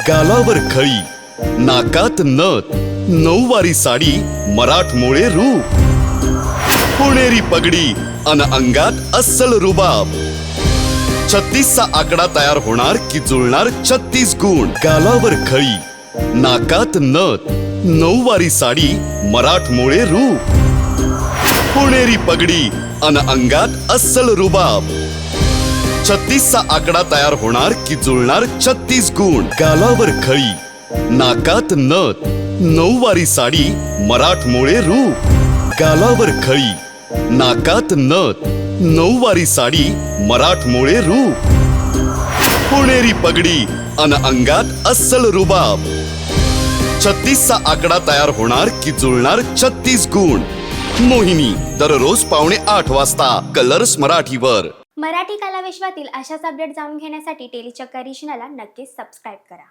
गालावर खळी, नाकात नथ, नऊवारी साडी, मराठमोळे रूप, पुणेरी पगडी अन अंगात अस्सल रुबाब. 36चा आकडा तयार होणार की जुळणार 36 गुण. गालावर खळी, नाकात नथ, नऊवारी साडी, मराठमोळे रूप, पुणेरी पगडी अन अंगात अस्सल रुबाब. 36चा आकडा तयार होणार की जुळणार 36 गुण. गालावर खळी, नाकात नथ, नऊवारी साडी, मराठमोळे रूप, गालावर खळी, नाकात नथ, नऊवारी साडी, मराठमोळे रूप, पुणेरी पगडी अन अंगात अस्सल रुबाब. 36चा आकडा तयार होणार की जुळणार 36 गुण. मोहिनी, दररोज 7:45 वाजता कलर्स मराठीवर. मराठी कलाविश्वातील अशाच अपडेट जाणून घेण्यासाठी टेलीचक्का रिजनला नक्कीच सबस्क्राईब करा.